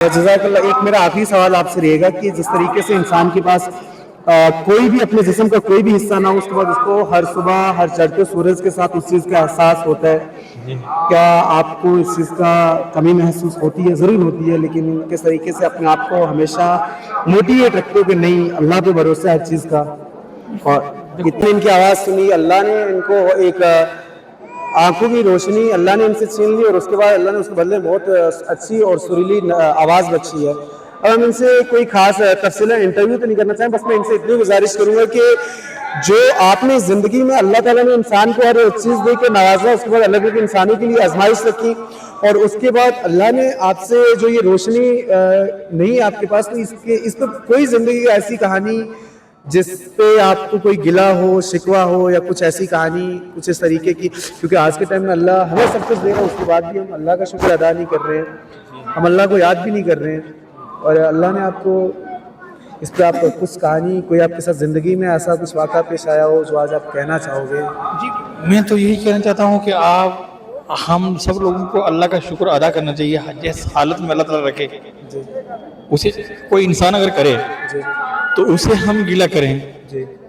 جزاک اللہ. ایک میرا آخری سوال آپ سے رہے گا کہ جس طریقے سے انسان کے پاس کوئی بھی اپنے جسم کا کوئی بھی حصہ نہ ہو، اس کے بعد اس کو ہر صبح ہر چڑھتے سورج کے ساتھ اس چیز کا احساس ہوتا ہے، کیا آپ کو اس چیز کا کمی محسوس ہوتی ہے؟ ضرور ہوتی ہے، لیکن کس طریقے سے اپنے آپ کو ہمیشہ موٹیویٹ رکھتے ہو کہ نہیں، اللہ پہ بھروسہ ہے ہر چیز کا؟ اور اتنے ان کی آواز سنی، اللہ نے ان کو ایک آنکھوں کی روشنی اللہ نے ان سے چھین لی، اور اس کے بعد اللہ نے اس کے بدلے بہت اچھی اور سریلی آواز بخشی ہے. اب ہم ان سے کوئی خاص تفصیل انٹرویو تو نہیں کرنا چاہیں، بس میں ان سے اتنی گزارش کروں گا کہ جو آپ نے زندگی میں اللہ تعالیٰ نے انسان کو ہر چیز دے کے نوازا، اس کے بعد اللہ نے انسانوں کے لیے آزمائش رکھی، اور اس کے بعد اللہ نے آپ سے جو یہ روشنی نہیں آپ کے پاس، تو اس پہ کوئی زندگی ایسی کہانی جس پہ آپ کو کوئی گلا ہو، شکوہ ہو، یا کچھ ایسی کہانی کچھ اس طریقے کی؟ کیونکہ آج کے ٹائم میں اللہ ہمیں سب کچھ دے رہا ہے، اس کے بعد بھی ہم اللہ کا شکر ادا نہیں کر رہے ہیں، ہم اللہ کو یاد بھی نہیں کر رہے ہیں. اور اللہ نے آپ کو اس پہ آپ کو کچھ کہانی، کوئی آپ کے ساتھ زندگی میں ایسا کچھ واقعہ پیش آیا ہو جو آج آپ کہنا چاہو گے؟ جی، میں تو یہی کہنا چاہتا ہوں کہ ہم سب لوگوں کو اللہ کا شکر ادا کرنا چاہیے جس حالت میں اللہ تعالیٰ رکھے. اسے کوئی انسان اگر کرے تو اسے ہم گلہ کریں،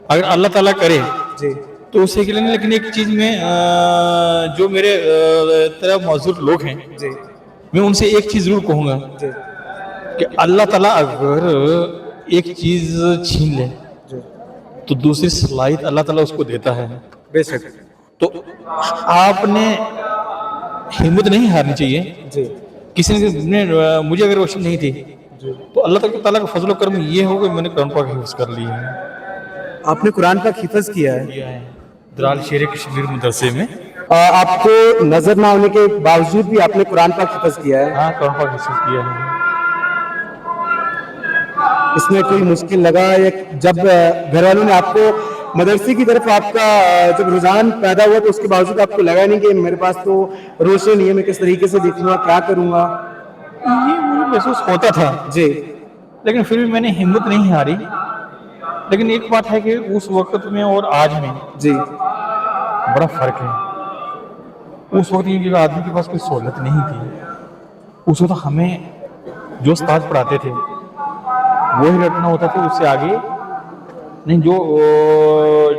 اگر اللہ تعالیٰ کرے تو اسے گلہ نہیں. لیکن ایک چیز میں جو میرے طرح معذور لوگ ہیں، میں ان سے ایک چیز ضرور کہوں گا کہ اللہ تعالیٰ اگر ایک چیز چھین لے تو دوسری صلاحیت اللہ تعالیٰ اس کو دیتا ہے. بے شک. تو آپ نے ہمت نہیں ہارنی چاہیے. کسی نے مجھے اگر روشنی نہیں تھی تو اللہ تعالیٰ کا فضل و کرم یہ ہو کہ میں نے قرآن پاک حفظ کر لی ہے. آپ نے قرآن پاک حفظ کیا ہے؟ درال شیر کشمیر مدرسے میں. آپ کو نظر نہ ہونے کے باوجود بھی آپ نے قرآن پاک حفظ کیا ہے؟ ہاں، قرآن پاک حفظ کیا ہے. اس میں کوئی مشکل لگا یا جب گھر والوں نے آپ کو مدرسے کی طرف آپ کا جب رجحان پیدا ہوا تو اس کے باوجود آپ کو لگا نہیں کہ میرے پاس تو روشنی نہیں ہے، میں کس طریقے سے دیکھوں گا، کیا کروں گا؟ یہ مجھے محسوس ہوتا تھا جی، لیکن پھر بھی میں نے ہمت نہیں ہاری. لیکن ایک بات ہے کہ اس وقت میں اور آج میں جی بڑا فرق ہے. اس وقت یہ آدمی کے پاس کوئی سہولت نہیں تھی. اس وقت ہمیں جو استاد پڑھاتے تھے وہی رٹنا ہوتا تھا، اس سے آگے نہیں. جو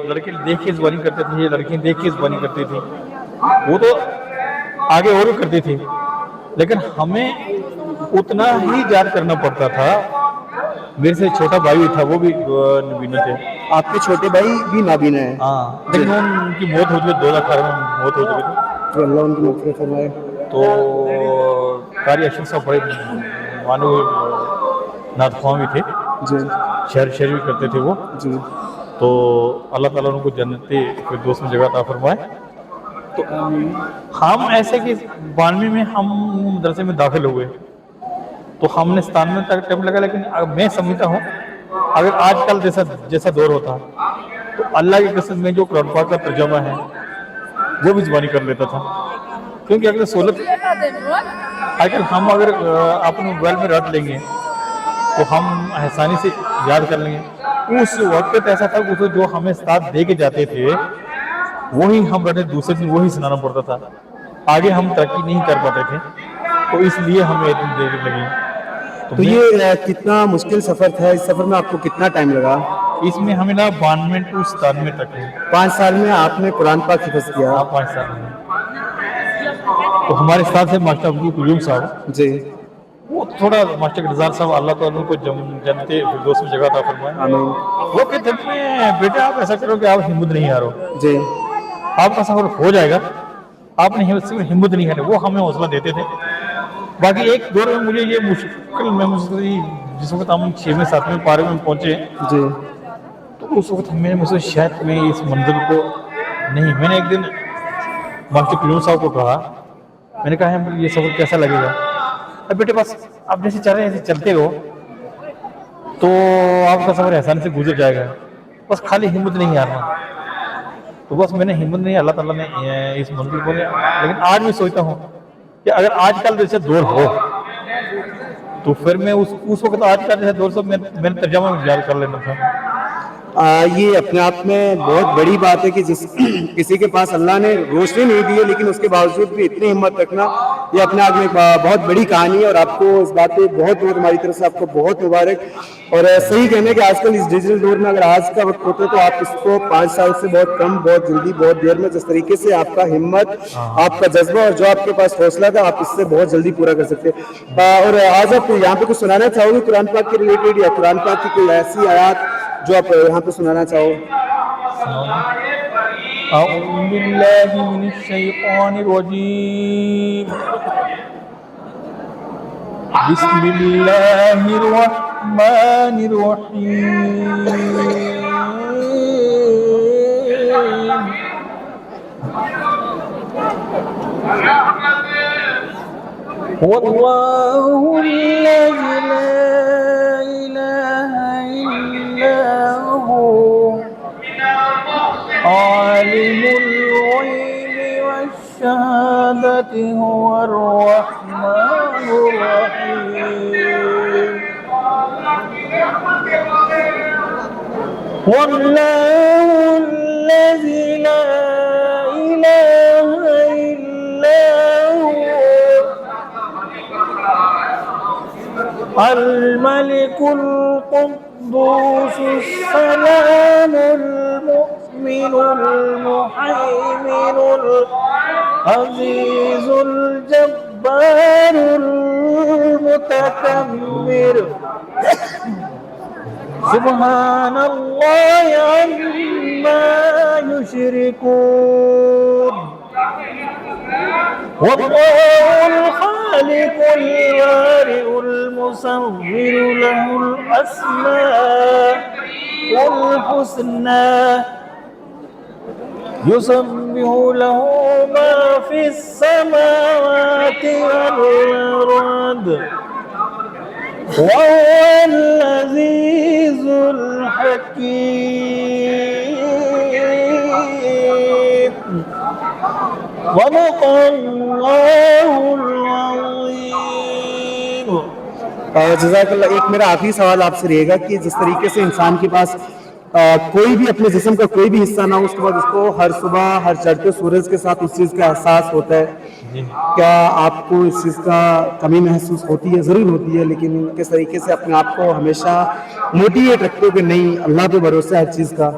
لڑکے دیکھ کے زبانی کرتے تھے، لڑکیاں دیکھ کے زبانی کرتی تھی، وہ تو آگے اور کرتی تھی، لیکن ہمیں اتنا ہی یاد کرنا پڑتا تھا. میرے سے چھوٹا بھائی تھا، وہ بھی نابینا تھے. آپ کے چھوٹے بھائی بھی نابینا ہیں؟ ہاں، لیکن ان کی موت ہو چکی، 2018 میں موت ہو چکی تھی. تو اللہ ان کی مغفرت فرمائے. تو قاری اشرف صاحب بڑے مانو نعت خواں بھی تھے، شہر بھی کرتے تھے وہ. تو اللہ تعالیٰ ان کو جنت فردوس میں جگہ عطا فرمائے. تو ہم ایسے کہ 92 میں ہم مدرسے میں داخل ہوئے تو ہم نے 97 تک ٹائم لگا. لیکن میں سمجھتا ہوں اگر آج کل جیسا دور ہوتا تو اللہ کی قسم میں جو قرآن پاک کا ترجمہ ہے وہ بھی زبانی کر لیتا تھا. کیونکہ اگر سہولت آج کل ہم اگر اپنے موبائل میں رٹ لیں گے تو ہم آسانی سے یاد کر لیں گے. اس وقت ایسا تھا کہ جو ہمیں استاد دے کے جاتے تھے وہی ہم رٹے، دوسرے دن وہی سنانا پڑتا تھا. آگے ہم ترقی نہیں کر پاتے تھے، تو اس لیے ہمیں اتنی دیر لگی. تو یہ کتنا مشکل سفر تھا؟ اس سفر میں آپ کو کتنا ٹائم لگا؟ اس میں ہمیں نا 92 to 97 تک ہے. 5 سال میں آپ نے قرآن پاک حفظ کیا؟ 5 سال میں. تو ہمارے ساتھ سے ماسٹر عبد القیوم صاحب، جی، وہ تھوڑا ماسٹر گلزار صاحب، اللہ تعالیٰ کو جنت فردوس میں جگہ عطا فرمائے. آمین. وہ کہتے ہیں بیٹا آپ ایسا کرو کہ آپ ہمت نہیں ہارو، جی، آپ کا سفر ہو جائے گا، آپ نے ہمت نہیں ہاری. وہ ہمیں حوصلہ دیتے تھے. باقی ایک دور میں مجھے یہ مشکل محسوس ہوئی جس وقت ہم 6ویں 7ویں پارے میں پہنچے. جی، تو اس وقت میں محسوس شاید میں اس منزل کو نہیں. میں نے ایک دن ماسٹر قیوم صاحب کو کہا، میں نے کہا یہ سفر کیسا لگے گا؟ اب بیٹے بس آپ جیسے چل رہے ہیں ایسے چلتے ہو تو آپ کا سفر آسانی سے گزر جائے گا، بس خالی ہمت نہیں ہارنا. تو بس میں نے ہمت نہیں، اللہ تعالیٰ نے اس منزل کو لیا. لیکن آج میں سوچتا ہوں کہ اگر آج کل جیسے دور ہو تو پھر میں اس وقت آج کل جیسے دور سے میں نے ترجمہ یاد کر لینا تھا. یہ اپنے آپ میں بہت بڑی بات ہے کہ کسی کے پاس اللہ نے روشنی نہیں دی ہے لیکن اس کے باوجود بھی اتنی ہمت رکھنا یہ اپنے آپ میں ایک بہت بڑی کہانی ہے اور آپ کو اس بات پہ بہت بہت ہماری طرف سے آپ کو بہت مبارک. اور صحیح کہنے کہ آج کل اس ڈیجیٹل دور میں اگر آج کا وقت ہوتا ہے تو آپ اس کو 5 سال سے بہت کم، بہت جلدی، بہت دیر میں جس طریقے سے آپ کا ہمت، آپ کا جذبہ اور جو آپ کے پاس حوصلہ تھا آپ اس سے بہت جلدی پورا کر سکتے. اور آج آپ یہاں پہ کچھ سنانا چاہو گے قرآن پاک کے ریلیٹڈ یا قرآن پاک کی کوئی ایسی آیات جو آپ یہاں پہ سنانا چاہو؟ اعوذ باللہ من الشیطان الرجیم بسم اللہ الرحمن الرحیم واللہ الذی لا الہ الا هو عالم الغیب والشہادۃ هو الرحمن الرحیم واللہ الذی لا الہ الا هو الملك القدوس السلام المؤمن المهيمن العزيز الجبار المتكبر سبحان الله عما يشركون والله الخالق البارئ المصور له الأسماء الحسنى يسبح له ما في السماوات والأرض وهو العزيز الحكيم صدق اللہ العظیم. جزاک اللہ. ایک میرا آخری سوال آپ سے رہے گا کہ جس طریقے سے انسان کے پاس کوئی بھی اپنے جسم کا کوئی بھی حصہ نہ ہو، اس کے بعد اس کو ہر صبح ہر چڑھتے سورج کے ساتھ اس چیز کا احساس ہوتا ہے، کیا آپ کو اس چیز کا کمی محسوس ہوتی ہے؟ ضرور ہوتی ہے، لیکن کس طریقے سے اپنے آپ کو ہمیشہ موٹیویٹ رکھتے ہو کہ نہیں اللہ پہ بھروسہ ہے ہر چیز کا؟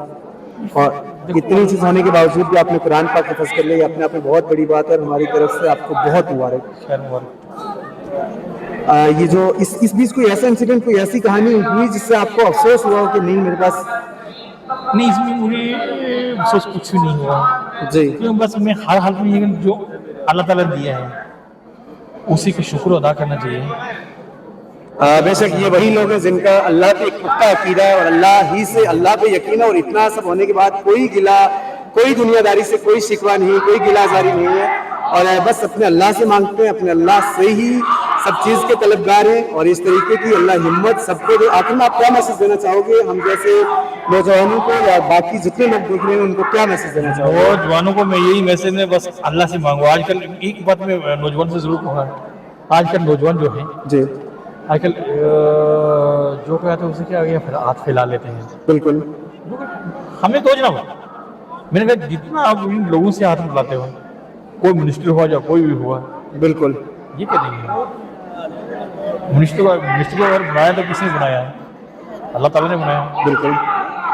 اور اتنی چیز ہونے کے باوجود بھی آپ نے قرآن پاک حفظ کر لیا، یہ اپنے آپ میں بہت بڑی بات ہے اور ہماری طرف سے آپ کو بہت مبارک. یہ جو اس بیچ کوئی ایسا انسیڈنٹ، کوئی ایسی کہانی ہوئی جس سے آپ کو افسوس ہوا ہو کہ نہیں میرے پاس؟ نہیں، اس میں مجھے افسوس کچھ بھی نہیں ہوا جی. بس میں ہر حال میں یہ جو اللہ تعالیٰ دیا ہے اسی کا شکر ادا کرنا چاہیے. بے شک یہ وہی لوگ ہیں جن کا اللہ پہ ایک پختہ عقیدہ ہے اور اللہ ہی سے اللہ پہ یقین ہے، اور اتنا سب ہونے کے بعد کوئی گلہ، کوئی دنیا داری سے کوئی شکوہ نہیں، کوئی گلہ آزاری نہیں ہے، اور بس اپنے اللہ سے مانگتے ہیں، اپنے اللہ سے ہی سب چیز کے طلبگار ہیں. اور اس طریقے کی اللہ ہمت سب کو دے. آخر میں آپ کیا میسج دینا چاہو گے ہم جیسے نوجوانوں کو یا باقی جتنے لوگ دیکھ رہے ہیں ان کو کیا میسج دینا چاہو گے؟ نوجوانوں کو میں یہی میسج ہے، بس اللہ سے مانگو. آج کل ایک بات میں نوجوان سے ضرور کہوں گا، آج کل نوجوان جو ہیں جی آج کل جو کہتے ہیں اسے کیا ہاتھ پھیلا لیتے ہیں. بالکل. ہمیں سوچنا ہوا، میں نے کہا جتنا آپ ان لوگوں سے ہاتھ ملاتے ہو، کوئی منسٹر ہوا یا کوئی بھی ہوا، بالکل یہ کہہ دیں گے منسٹر کو اگر بنایا تو کس نے بنایا ہے؟ اللہ تعالیٰ نے بنایا. بالکل.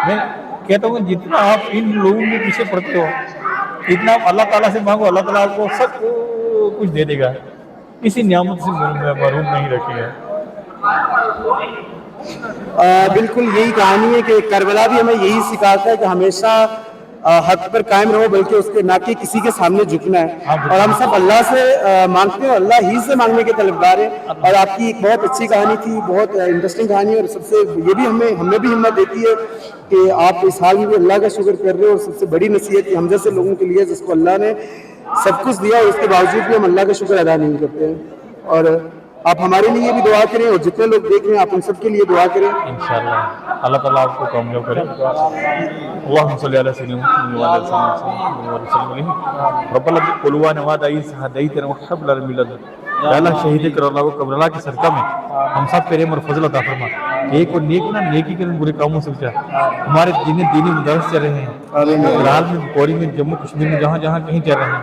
میں کہتا ہوں جتنا آپ ان لوگوں کے پیچھے پڑتے ہو اتنا آپ اللہ تعالیٰ سے مانگو، اللہ تعالیٰ آپ کو سب کچھ دے دے گا. کسی نعمت سے محروم نہیں رکھے گا. بالکل یہی کہانی ہے کہ کربلا بھی ہمیں یہی سکھاتا ہے کہ ہمیشہ حق پر قائم رہو، بلکہ اس کے نہ کہ کسی کے سامنے جھکنا ہے. اور ہم سب اللہ سے مانگتے ہیں، اللہ ہی سے مانگنے کے طلبگار ہیں. اور آپ کی ایک بہت اچھی کہانی تھی، بہت انٹرسٹنگ کہانی ہے، اور سب سے یہ بھی ہمیں بھی ہمت دیتی ہے کہ آپ اس حال میں بھی اللہ کا شکر کر رہے ہو. اور سب سے بڑی نصیحت ہم جیسے لوگوں کے لیے جس کو اللہ نے سب کچھ دیا اور اس کے باوجود بھی ہم اللہ کا شکر ادا نہیں کرتے ہیں. اور آپ ہمارے لیے بھی دعا کریں اور جتنے لوگ دیکھ رہے ہیں آپ ان سب کے لیے دعا کریں. انشاءاللہ اللہ تعالیٰ آپ کو کامیاب کرے. اللہم صلی علی سیدنا محمد وعلی آلہ وسلم. ربنا قلوبنا وعد عیس ہدیتنا وحب لنا من لدن. یا اللہ شہید کربلا کو کربلا کے صدقہ میں ہم سب پہ رحم اور فضل عطا فرما. ایک اور نیکی کے برے کاموں سے بچا. ہمارے دینی مدارس چل رہے ہیں فی الحال میں پوری میں جموں کشمیر میں جہاں کہیں چل رہے ہیں،